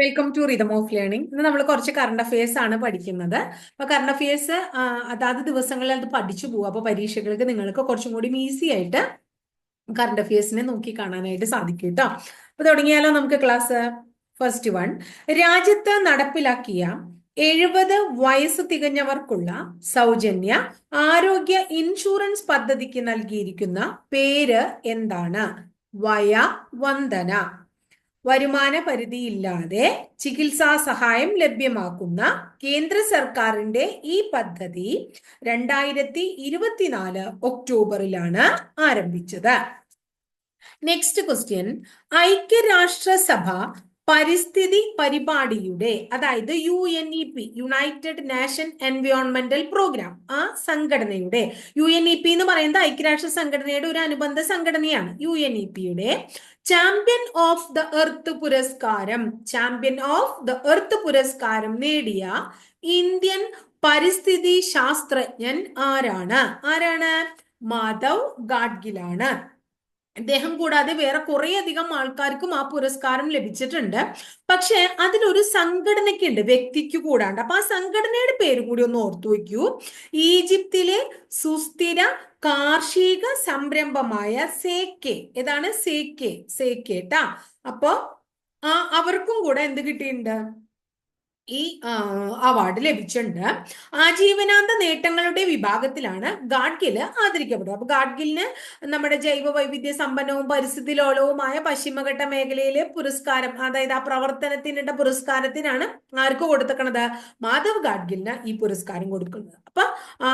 Welcome to rhythm of learning. ഇന്ന് നമ്മൾ കുറച്ച് കറണ്ട് അഫയേഴ്സ് ആണ് പഠിക്കുന്നത്. അപ്പൊ കറണ്ട് അഫയേഴ്സ് അതാത് ദിവസങ്ങളിൽ അത് പഠിച്ചു പോകും. അപ്പൊ പരീക്ഷകൾക്ക് നിങ്ങൾക്ക് കുറച്ചും കൂടി ഈസി ആയിട്ട് കറണ്ട് അഫയേഴ്സിനെ നോക്കി കാണാനായിട്ട് സാധിക്കും കേട്ടോ. അപ്പൊ തുടങ്ങിയാലോ നമുക്ക് ക്ലാസ്. ഫസ്റ്റ് വൺ, രാജ്യത്ത് നടപ്പിലാക്കിയ 70 വയസ്സ് തികഞ്ഞവർക്കുള്ള സൗജന്യ ആരോഗ്യ ഇൻഷുറൻസ് പദ്ധതിക്ക് നൽകിയിരിക്കുന്ന പേര് എന്താണ്? വയ വന്ദന. വരുമാന പരിധിയില്ലാതെ ചികിത്സാ സഹായം ലഭ്യമാക്കുന്ന കേന്ദ്ര സർക്കാരിന്റെ ഈ പദ്ധതി 2024 ഒക്ടോബറിലാണ് ആരംഭിച്ചത്. നെക്സ്റ്റ് ക്വസ്റ്റ്യൻ, ഐക്യരാഷ്ട്രസഭ പരിസ്ഥിതി പരിപാടിയുടെ, അതായത് UNEP, യുണൈറ്റഡ് നേഷൻ എൻവയോൺമെന്റൽ പ്രോഗ്രാം, ആ സംഘടനയുടെ, UNEP എന്ന് പറയുന്നത് ഐക്യരാഷ്ട്ര സംഘടനയുടെ ഒരു അനുബന്ധ സംഘടനയാണ്. UNEP-യുടെ ചാമ്പ്യൻ ഓഫ് ദ എർത്ത് പുരസ്കാരം, ചാമ്പ്യൻ ഓഫ് ദ എർത്ത് പുരസ്കാരം നേടിയ ഇന്ത്യൻ പരിസ്ഥിതി ശാസ്ത്രജ്ഞൻ ആരാണ്? മാധവ് ഗാഡ്ഗിലാണ്. അദ്ദേഹം കൂടാതെ വേറെ കുറെ അധികം ആൾക്കാർക്കും ആ പുരസ്കാരം ലഭിച്ചിട്ടുണ്ട്. പക്ഷെ അതിലൊരു സംഘടനയ്ക്കുണ്ട്, വ്യക്തിക്ക് കൂടാണ്ട്. അപ്പൊ ആ സംഘടനയുടെ പേര് കൂടി ഒന്ന് ഓർത്തു വയ്ക്കൂ. ഈജിപ്തിലെ സുസ്ഥിര കാർഷിക സംരംഭമായ സേക്കെ. ഏതാണ്? സേക്കെ ട്ടാ. അപ്പൊ അവർക്കും കൂടെ എന്ത് കിട്ടിയിട്ടുണ്ട്? ഈ അവാർഡ് ലഭിച്ചിട്ടുണ്ട്. ആജീവനാന്ത നേട്ടങ്ങളുടെ വിഭാഗത്തിലാണ് ഗാഡ്ഗിൽ ആദരിക്കപ്പെടുന്നത്. അപ്പൊ ഗാഡ്ഗിലിന് നമ്മുടെ ജൈവ വൈവിധ്യ സമ്പന്നവും പരിസ്ഥിതി ലോലവുമായ പശ്ചിമഘട്ട മേഖലയിലെ പുരസ്കാരം, അതായത് ആ പ്രവർത്തനത്തിനുള്ള പുരസ്കാരത്തിനാണ് ആർക്ക് കൊടുത്തേക്കണത്? മാധവ് ഗാഡ്ഗിലിന് ഈ പുരസ്കാരം കൊടുക്കുന്നത്. അപ്പൊ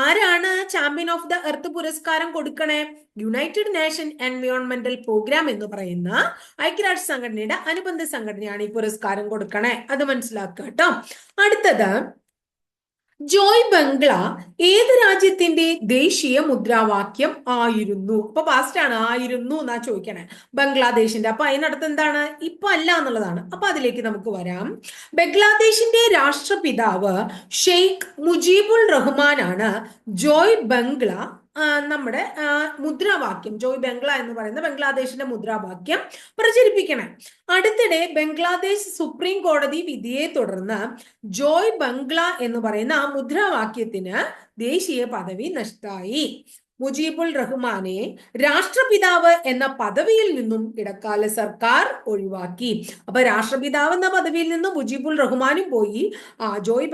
ആരാണ് ചാമ്പ്യൻ ഓഫ് ദ എർത്ത് പുരസ്കാരം കൊടുക്കണേ? യുണൈറ്റഡ് നേഷൻ എൻവയോൺമെന്റൽ പ്രോഗ്രാം എന്ന് പറയുന്ന ഐക്യരാഷ്ട്ര സംഘടനയുടെ അനുബന്ധ സംഘടനയാണ് ഈ പുരസ്കാരം കൊടുക്കണേ. അത് മനസ്സിലാക്കുക കേട്ടോ. അടുത്തത്, ജോയ് ബംഗ്ല ഏത് രാജ്യത്തിന്റെ ദേശീയ മുദ്രാവാക്യം ആയിരുന്നു? അപ്പൊ പാസ്റ്റ് ആണ്, ആയിരുന്നു എന്നാ ചോദിക്കണേ. ബംഗ്ലാദേശിന്റെ. അപ്പൊ അതിനടുത്ത് എന്താണ്? ഇപ്പൊ അല്ല എന്നുള്ളതാണ്. അപ്പൊ അതിലേക്ക് നമുക്ക് വരാം. ബംഗ്ലാദേശിന്റെ രാഷ്ട്രപിതാവ് ഷെയ്ഖ് മുജീബുൾ റഹ്മാനാണ് ജോയ് ബംഗ്ല നമ്മുടെ മുദ്രാവാക്യം, ജോയ് ബംഗ്ല എന്ന് പറയുന്ന ബംഗ്ലാദേശിന്റെ മുദ്രാവാക്യം പ്രചരിപ്പിക്കണേ. അടുത്തിടെ ബംഗ്ലാദേശ് സുപ്രീം കോടതി വിധിയെ തുടർന്ന് ജോയ് ബംഗ്ല എന്ന് പറയുന്ന ആ മുദ്രാവാക്യത്തിന് ദേശീയ പദവി നഷ്ടമായി. മുജീബുൾ റഹ്മാനെ രാഷ്ട്രപിതാവ് എന്ന പദവിയിൽ നിന്നും ഇടക്കാല സർക്കാർ ഒഴിവാക്കി. അപ്പൊ രാഷ്ട്രപിതാവ് എന്ന പദവിയിൽ നിന്ന് മുജീബുൾ റഹ്മാനും പോയി. ജോയ്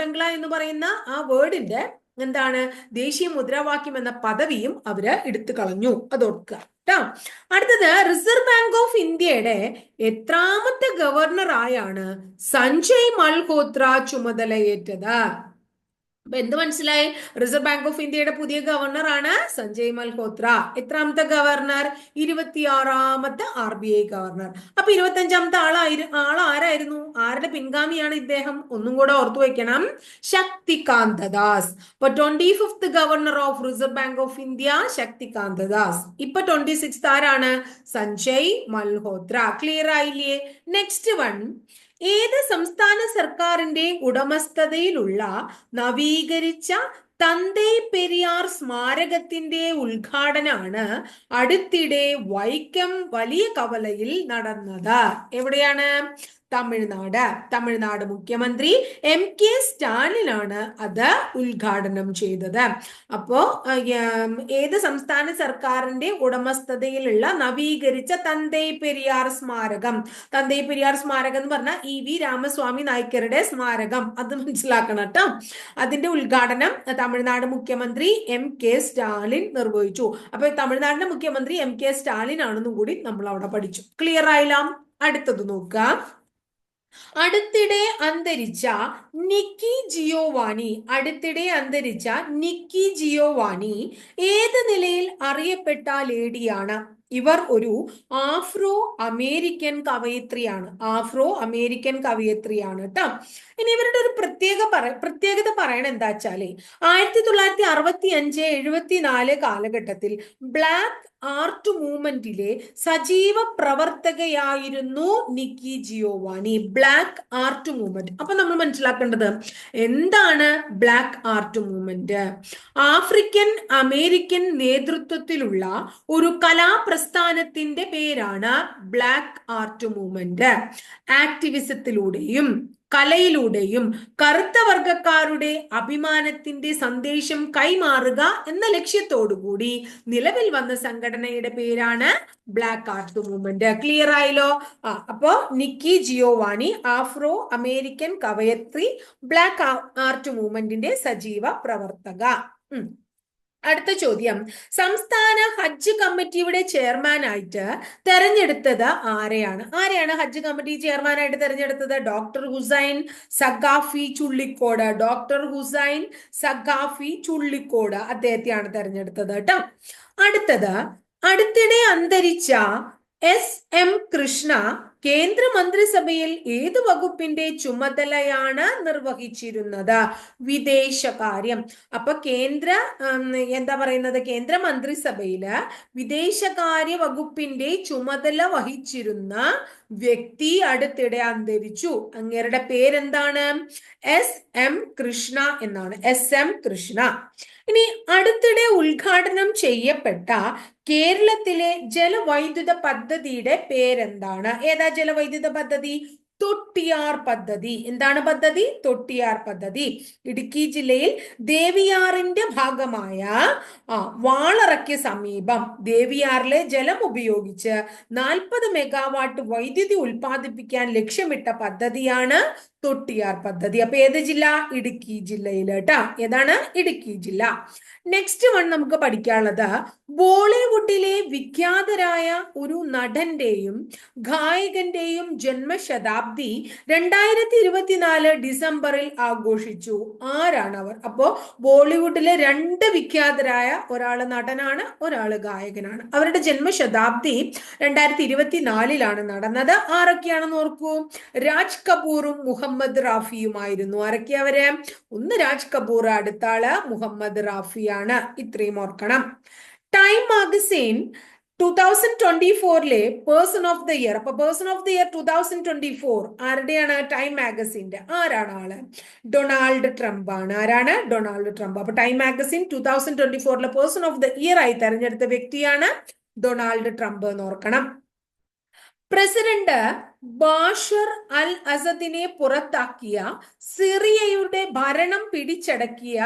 ബംഗ്ല എന്ന് പറയുന്ന ആ വേർഡിന്റെ എന്താണ്? ദേശീയ മുദ്രാവാക്യം എന്ന പദവിയും അവര് എടുത്തു കളഞ്ഞു. അതോർക്കുക കേട്ടോ. അടുത്തത്, റിസർവ് ബാങ്ക് ഓഫ് ഇന്ത്യയുടെ എത്രാമത്തെ ഗവർണറായാണ് സഞ്ജയ് മൽഹോത്ര ചുമതലയേറ്റത്? അപ്പൊ എന്ത് മനസ്സിലായി? റിസർവ് ബാങ്ക് ഓഫ് ഇന്ത്യയുടെ പുതിയ ഗവർണറാണ് സഞ്ജയ് മൽഹോത്ര. എത്രാമത്തെ ഗവർണർ? 26ാമത്തെ RBI governor. അപ്പൊ 25ാമത്തെ ആരായിരുന്നു? ആരുടെ പിൻഗാമിയാണ് ഇദ്ദേഹം? ഒന്നും കൂടെ ഓർത്തു വെക്കണം, ശക്തികാന്ത ദാസ്. അപ്പൊ 25th governor of reserve bank of India Shaktikanta Das. ഇപ്പൊ 26th ആരാണ്? സഞ്ജയ് മൽഹോത്ര. ക്ലിയർ ആയില്ലേ? നെക്സ്റ്റ് വൺ, ഏത് സംസ്ഥാന സർക്കാരിന്റെ ഉടമസ്ഥതയിലുള്ള നവീകരിച്ച തന്തൈ പെരിയാർ സ്മാരകത്തിന്റെ ഉദ്ഘാടനമാണ് അടുത്തിടെ വൈക്കം വലിയ കവലയിൽ നടന്നത്? എവിടെയാണ്? തമിഴ്നാട് മുഖ്യമന്ത്രി MK സ്റ്റാലിനാണ് അത് ഉദ്ഘാടനം ചെയ്തത്. അപ്പോ ഏത് സംസ്ഥാന സർക്കാരിന്റെ ഉടമസ്ഥതയിലുള്ള നവീകരിച്ച തന്തൈ പെരിയാർ സ്മാരകം? തന്തൈ പെരിയാർ സ്മാരകം എന്ന് പറഞ്ഞാൽ EV രാമസ്വാമി നായ്ക്കരുടെ സ്മാരകം. അത് മനസ്സിലാക്കണം കേട്ടോ. അതിന്റെ ഉദ്ഘാടനം തമിഴ്നാട് മുഖ്യമന്ത്രി MK സ്റ്റാലിൻ നിർവഹിച്ചു. അപ്പൊ തമിഴ്നാടിന്റെ മുഖ്യമന്ത്രി MK സ്റ്റാലിൻ ആണെന്നും കൂടി നമ്മൾ അവിടെ പഠിച്ചു. ക്ലിയർ ആയില്ല? അടുത്തത് നോക്കുക. അടുത്തിടെ അന്തരിച്ച നിക്കി ജിയോവാനി ഏത് നിലയിൽ അറിയപ്പെട്ട ലേഡിയാണ്? ഇവർ ഒരു ആഫ്രോ അമേരിക്കൻ കവയിത്രിയാണ്. കേട്ടോ. ഇനി ഇവരുടെ ഒരു പ്രത്യേകത പറയണ എന്താ വെച്ചാല്, 1965, 74 കാലഘട്ടത്തിൽ ബ്ലാക്ക് ആർട്ട് മൂവ്മെന്റിലെ സജീവ പ്രവർത്തകയായിരുന്നു Nikki Giovanni. Black art movement. അപ്പൊ നമ്മൾ മനസ്സിലാക്കേണ്ടത് എന്താണ് black art movement? African American നേതൃത്വത്തിലുള്ള ഒരു കലാപ്രസ്ഥാനം പ്രസ്ഥാനത്തിന്റെ പേരാണ് ബ്ലാക്ക് ആർട്ട് മൂവ്മെന്റ്. ആക്ടിവിസത്തിലൂടെയും കലയിലൂടെയും കറുത്ത വർഗക്കാരുടെ അഭിമാനത്തിന്റെ സന്ദേശം കൈമാറുക എന്ന ലക്ഷ്യത്തോടുകൂടി നിലവിൽ വന്ന സംഘടനയുടെ പേരാണ് ബ്ലാക്ക് ആർട്ട് മൂവ്മെന്റ്. ക്ലിയർ ആയല്ലോ? അപ്പോ നിക്കി ജിയോവാണി, ആഫ്രോ അമേരിക്കൻ കവയത്രി, ബ്ലാക്ക് ആർട്ട് മൂവ്മെന്റിന്റെ സജീവ പ്രവർത്തക. അടുത്ത ചോദ്യം, സംസ്ഥാന ഹജ്ജ് കമ്മിറ്റിയുടെ ചെയർമാനായിട്ട് തെരഞ്ഞെടുത്തത് ആരെയാണ്? ഹജ്ജ് കമ്മിറ്റി ചെയർമാനായിട്ട് തെരഞ്ഞെടുത്തത്? ഡോക്ടർ ഹുസൈൻ സഖാഫി ചുള്ളിക്കോട്. ഡോക്ടർ ഹുസൈൻ സഖാഫി ചുള്ളിക്കോട് അദ്ദേഹത്തെയാണ് തെരഞ്ഞെടുത്തത് കേട്ടോ. അടുത്തിടെ അന്തരിച്ച SM കൃഷ്ണ കേന്ദ്രമന്ത്രിസഭയിൽ ഏത് വകുപ്പിന്റെ ചുമതലയാണ് നിർവഹിച്ചിരുന്നത്? വിദേശകാര്യം. അപ്പൊ കേന്ദ്ര മന്ത്രിസഭയില് വിദേശകാര്യ വകുപ്പിന്റെ ചുമതല വഹിച്ചിരുന്ന വ്യക്തി അടുത്തിടെ അന്തരിച്ചു. അങ്ങേരുടെ പേരെന്താണ്? SM കൃഷ്ണ എന്നാണ്. SM കൃഷ്ണ. ഇനി അടുത്തിടെ ഉദ്ഘാടനം ചെയ്യപ്പെട്ട കേരളത്തിലെ ജലവൈദ്യുത പദ്ധതിയുടെ പേരെന്താണ്? ഏതാ ജലവൈദ്യുത പദ്ധതി? തൊട്ടിയാർ പദ്ധതി. എന്താണ് പദ്ധതി? തൊട്ടിയാർ പദ്ധതി. ഇടുക്കി ജില്ലയിൽ ദേവിയാറിന്റെ ഭാഗമായ വാളറയ്ക്ക് സമീപം ദേവിയാറിലെ ജലം ഉപയോഗിച്ച് 40 മെഗാവാട്ട് വൈദ്യുതി ഉൽപ്പാദിപ്പിക്കാൻ ലക്ഷ്യമിട്ട പദ്ധതിയാണ് തൊട്ടിയാർ പദ്ധതി. അപ്പൊ ഏത് ജില്ല? ഇടുക്കി ജില്ലയിൽ കേട്ടാ. ഏതാണ്? ഇടുക്കി ജില്ല. നെക്സ്റ്റ് വൺ നമുക്ക് പഠിക്കാനുള്ളത്, ബോളിവുഡിലെ വിഖ്യാതരായ ഒരു നടന്റെയും ഗായകന്റെയും ജന്മശതാബ്ദി 2024 ഡിസംബറിൽ ആഘോഷിച്ചു. ആരാണ് അവർ? അപ്പോ ബോളിവുഡിലെ 2 വിഖ്യാതരായ, ഒരാള് നടനാണ്, ഒരാള് ഗായകനാണ്. അവരുടെ ജന്മശതാബ്ദി 2024 നടന്നത്. ആരൊക്കെയാണെന്ന് ഓർക്കൂ. രാജ് കപൂറും മുഹമ്മദ് റാഫിയുമായിരുന്നു. ആരൊക്കെയാ അവര്? ഒന്ന് രാജ് കപൂർ, അടുത്ത ആള് മുഹമ്മദ് റാഫിയാണ്. ഇത്രയും ഓർക്കണം. Time magazine 2024 person of the year. അപ്പൊ പേഴ്സൺ ഓഫ് ദ ഇയർ 2024 ആരുടെയാണ്? ടൈം മാഗസിന്റെ. ആരാണ് ആള്? ഡൊണാൾഡ് ട്രംപ് ആണ്. ആരാണ്? Donald Trump. അപ്പൊ Time magazine 2024 person of the year ആയി തെരഞ്ഞെടുത്ത വ്യക്തിയാണ് ഡൊണാൾഡ് ട്രംപ് എന്ന് ഓർക്കണം. പ്രസിഡന്റ് ബാഷർ അൽ അസദിനെ പുറത്താക്കിയ, സിറിയയുടെ ഭരണം പിടിച്ചടക്കിയ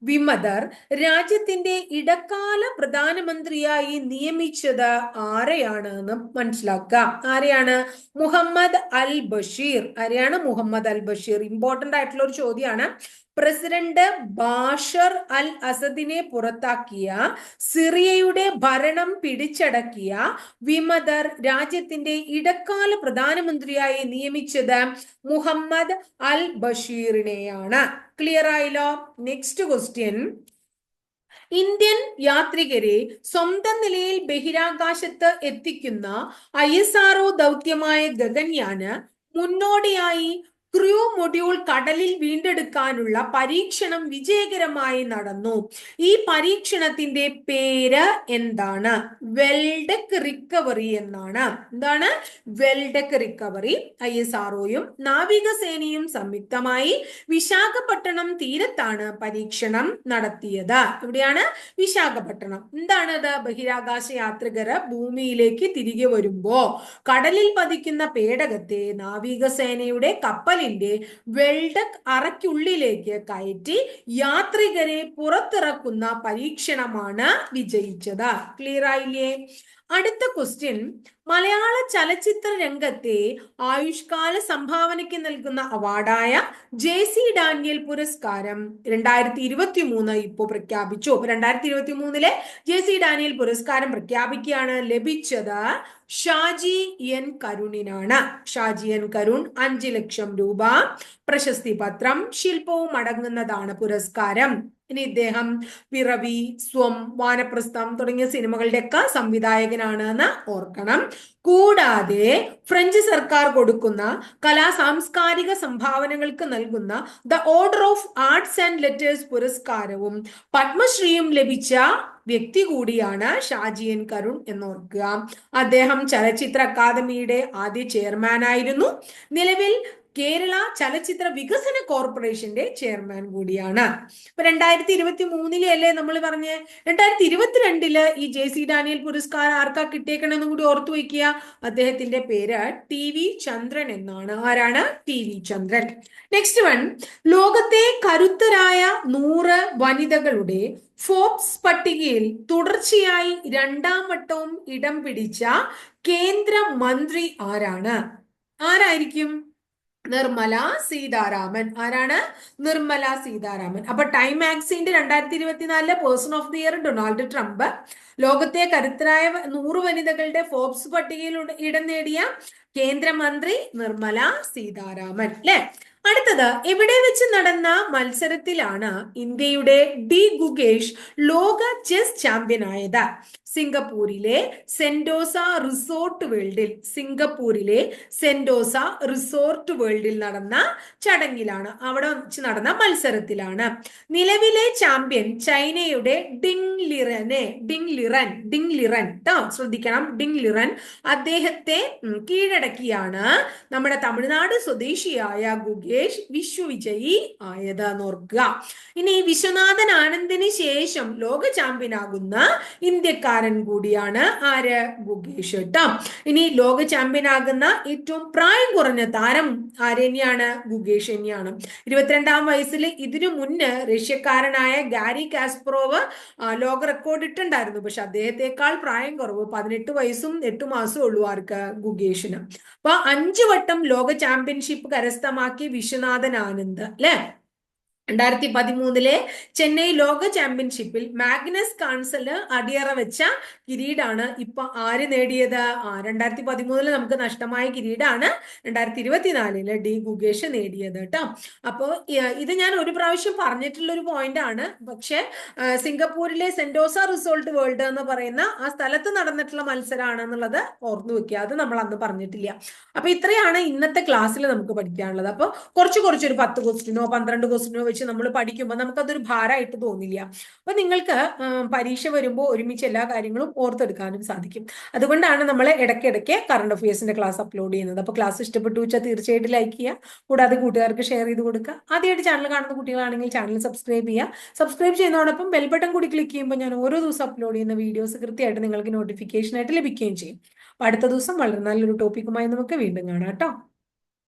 വിമതർ രാജ്യത്തിന്റെ ഇടക്കാല പ്രധാനമന്ത്രിയായി നിയമിച്ചത് ആരെയാണ് എന്ന് മനസ്സിലാക്കുക. ആരെയാണ്? മുഹമ്മദ് അൽ ബഷീർ. ആരെയാണ്? മുഹമ്മദ് അൽ ബഷീർ. ഇമ്പോർട്ടന്റ് ആയിട്ടുള്ള ഒരു ചോദ്യമാണ്. പ്രസിഡന്റ് ബാഷർ അൽ അസദിനെ പുറത്താക്കിയ, സിറിയയുടെ ഭരണം പിടിച്ചടക്കിയ വിമതർ രാജ്യത്തിന്റെ ഇടക്കാല പ്രധാനമന്ത്രിയായി നിയമിച്ചത് മുഹമ്മദ് അൽ ബഷീറിനെയാണ്. ക്ലിയർ ആയല്ലോ? നെക്സ്റ്റ് ക്വസ്റ്റ്യൻ, ഇന്ത്യൻ യാത്രികരെ സ്വന്തം നിലയിൽ ബഹിരാകാശത്ത് എത്തിക്കുന്ന ISRO ദൗത്യമായ ഗഗൻയാന് മുന്നോടിയായി ക്രൂ മൊഡ്യൂൾ കടലിൽ വീണ്ടെടുക്കാനുള്ള പരീക്ഷണം വിജയകരമായി നടന്നു. ഈ പരീക്ഷണത്തിന്റെ പേര് എന്താണ്? വെൽഡെക് റിക്കവറി എന്നാണ്. എന്താണ്? വെൽഡെക് റിക്കവറി. ISROയും നാവികസേനയും സംയുക്തമായി വിശാഖപട്ടണം തീരത്താണ് പരീക്ഷണം നടത്തിയത്. എവിടെയാണ്? വിശാഖപട്ടണം. എന്താണത്? ബഹിരാകാശ യാത്രികര് ഭൂമിയിലേക്ക് തിരികെ വരുമ്പോ കടലിൽ പതിക്കുന്ന പേടകത്തെ നാവികസേനയുടെ കപ്പലിന്റെ വെൽഡെക് അറയ്ക്കുള്ളിലേക്ക് കയറ്റി യാത്രികരെ പുറത്തിറക്കുന്ന പരീക്ഷണമാണ് വിജയിച്ചത്. ക്ലിയർ ആയില്ലേ? അടുത്ത ക്വസ്റ്റ്യൻ, മലയാള ചലച്ചിത്ര രംഗത്തെ ആയുഷ്കാല സംഭാവനയ്ക്ക് നൽകുന്ന അവാർഡായ JC ഡാനിയൽ പുരസ്കാരം 2023 ഇപ്പോൾ പ്രഖ്യാപിച്ചു. 2023 JC ഡാനിയൽ പുരസ്കാരം പ്രഖ്യാപിക്കുകയാണ്. ലഭിച്ചത് ഷാജി N കരുണിനാണ്. ഷാജി N കരുൺ 5 ലക്ഷം രൂപ, പ്രശസ്തി പത്രം, ശില്പവും അടങ്ങുന്നതാണ് പുരസ്കാരം. ഇനി ഇദ്ദേഹം പിറവി, സ്വം, വാനപ്രസ്ഥം തുടങ്ങിയ സിനിമകളുടെ ഒക്കെ സംവിധായകനാണ് എന്ന് ഓർക്കണം. കൂടാതെ ഫ്രഞ്ച് സർക്കാർ കൊടുക്കുന്ന കലാ സാംസ്കാരിക സംഭാവനകൾക്ക് നൽകുന്ന the order of arts and letters പുരസ്കാരവും പത്മശ്രീയും ലഭിച്ച വ്യക്തി കൂടിയാണ് ഷാജി N കരുൺ എന്നോർക്കുക. അദ്ദേഹം ചലച്ചിത്ര അക്കാദമിയുടെ ആദ്യ ചെയർമാൻ ആയിരുന്നു. നിലവിൽ കേരള ചലച്ചിത്ര വികസന കോർപ്പറേഷന്റെ ചെയർമാൻ കൂടിയാണ്. ഇപ്പൊ 2023 അല്ലേ നമ്മൾ പറഞ്ഞ്, 2022 ഈ JC ഡാനിയൽ പുരസ്കാരം ആർക്കാ കിട്ടിയേക്കണെന്ന് കൂടി ഓർത്തു വയ്ക്കുക. അദ്ദേഹത്തിന്റെ പേര് TV ചന്ദ്രൻ എന്നാണ്. ആരാണ്? TV ചന്ദ്രൻ. നെക്സ്റ്റ് വൺ, ലോകത്തെ കരുത്തരായ 100 വനിതകളുടെ ഫോബ്സ് പട്ടികയിൽ തുടർച്ചയായി 2ാം വട്ടവും ഇടം പിടിച്ച കേന്ദ്ര മന്ത്രി ആരാണ്? ആരായിരിക്കും? നിർമ്മല സീതാരാമൻ. ആരാണ്? നിർമ്മല സീതാരാമൻ. അപ്പൊ ടൈം മാഗസിന്റെ 2024 person of the year Donald Trump. ലോകത്തെ കരുത്തരായ 100 വനിതകളുടെ ഫോബ്സ് പട്ടികയിൽ ഇടം നേടിയ കേന്ദ്രമന്ത്രി നിർമ്മല സീതാരാമൻ. അല്ലെ? അടുത്തത്, എവിടെ വെച്ച് നടന്ന മത്സരത്തിലാണ് ഇന്ത്യയുടെ ഡി ഗുഗേഷ് ലോക ചെസ് ചാമ്പ്യൻ ആയത്? സിംഗപ്പൂരിലെ സെന്റോസ റിസോർട്ട് വേൾഡിൽ. സിംഗപ്പൂരിലെ സെന്റോസ റിസോർട്ട് വേൾഡിൽ നടന്ന ചടങ്ങിലാണ്, അവിടെ വെച്ച് നടന്ന മത്സരത്തിലാണ്. നിലവിലെ ചാമ്പ്യൻ ചൈനയുടെ ഡിങ് ലിറൻ ശ്രദ്ധിക്കണം, ഡിങ് ലിറൻ. അദ്ദേഹത്തെ കീഴടക്കിയാണ് നമ്മുടെ തമിഴ്നാട് സ്വദേശിയായ ഗുഗേഷ് വിശ്വവിജയി ആയത് ഓർക്കുക. ഇനി വിശ്വനാഥൻ ആനന്ദിന് ശേഷം ലോക ചാമ്പ്യനാകുന്ന ഇന്ത്യക്കാരൻ കൂടിയാണ് ആര്? ഗുഗേഷ് കേട്ടോ. ഇനി ലോക ചാമ്പ്യനാകുന്ന ഏറ്റവും പ്രായം കുറഞ്ഞ താരം ആര് തന്നെയാണ്? ഗുഗേഷ് തന്നെയാണ്. 22ാം വയസ്സിൽ ഇതിനു മുന്ന് റഷ്യക്കാരനായ ഗാരി കാസ്പറോവ് ലോക റെക്കോർഡ് ഇട്ടുണ്ടായിരുന്നു. പക്ഷെ അദ്ദേഹത്തെക്കാൾ പ്രായം കുറവ്, 18 വയസ്സും 8 മാസവും ഉള്ളൂ ആർക്ക്? ഗുഗേഷിന്. അപ്പൊ 5 വട്ടം ലോക ചാമ്പ്യൻഷിപ്പ് കരസ്ഥമാക്കി വിശ്വനാഥൻ ആനന്ദ്. അല്ലെ? 2013 ചെന്നൈ ലോക ചാമ്പ്യൻഷിപ്പിൽ മാഗ്നസ് കാൺസല് അടിയറ വെച്ച കിരീടാണ് ഇപ്പൊ ആര് നേടിയത്? 2013 നമുക്ക് നഷ്ടമായ കിരീടാണ് 2024 ഡി ഗുഗേഷ് നേടിയത് കേട്ടോ. അപ്പോ ഇത് ഞാൻ ഒരു പ്രാവശ്യം പറഞ്ഞിട്ടുള്ള ഒരു പോയിന്റ് ആണ്. പക്ഷെ സിംഗപ്പൂരിലെ സെന്റോസ റിസോർട്ട് വേൾഡ് എന്ന് പറയുന്ന ആ സ്ഥലത്ത് നടന്നിട്ടുള്ള മത്സരമാണ് എന്നുള്ളത് ഓർന്നു വെക്കുക. അത് നമ്മൾ അന്ന് പറഞ്ഞിട്ടില്ല. അപ്പൊ ഇത്രയാണ് ഇന്നത്തെ ക്ലാസ്സിൽ നമുക്ക് പഠിക്കാനുള്ളത്. അപ്പൊ കുറച്ചൊരു 10 ക്വസ്റ്റിനോ 12 ക്വസ്റ്റിനോ വെച്ച് നമ്മൾ പഠിക്കുമ്പോൾ നമുക്കതൊരു ഭാരമായിട്ട് തോന്നില്ല. അപ്പൊ നിങ്ങൾക്ക് പരീക്ഷ വരുമ്പോൾ ഒരുമിച്ച് എല്ലാ കാര്യങ്ങളും ഓർത്തെടുക്കാനും സാധിക്കും. അതുകൊണ്ടാണ് നമ്മൾ ഇടയ്ക്കിടയ്ക്ക് കറണ്ട് അഫയേഴ്സിന്റെ ക്ലാസ് അപ്ലോഡ് ചെയ്യുന്നത്. അപ്പൊ ക്ലാസ് ഇഷ്ടപ്പെട്ടു വെച്ചാൽ തീർച്ചയായിട്ടും ലൈക്ക് ചെയ്യുക. കൂടാതെ കൂട്ടുകാർക്ക് ഷെയർ ചെയ്ത് കൊടുക്കുക. ആദ്യമായിട്ട് ചാനൽ കാണുന്ന കുട്ടികളാണെങ്കിൽ ചാനൽ സബ്സ്ക്രൈബ് ചെയ്യുക. സബ്സ്ക്രൈബ് ചെയ്യുന്നതോടൊപ്പം ബെൽ ബട്ടൺ കൂടി ക്ലിക്ക് ചെയ്യുമ്പോൾ ഞാൻ ഓരോ ദിവസം അപ്ലോഡ് ചെയ്യുന്ന വീഡിയോസ് കൃത്യമായിട്ട് നിങ്ങൾക്ക് നോട്ടിഫിക്കേഷൻ ആയിട്ട് ലഭിക്കുകയും ചെയ്യും. അപ്പൊ അടുത്ത ദിവസം വളരെ നല്ലൊരു ടോപ്പിക്കുമായി നമുക്ക് വീണ്ടും കാണാം കേട്ടോ.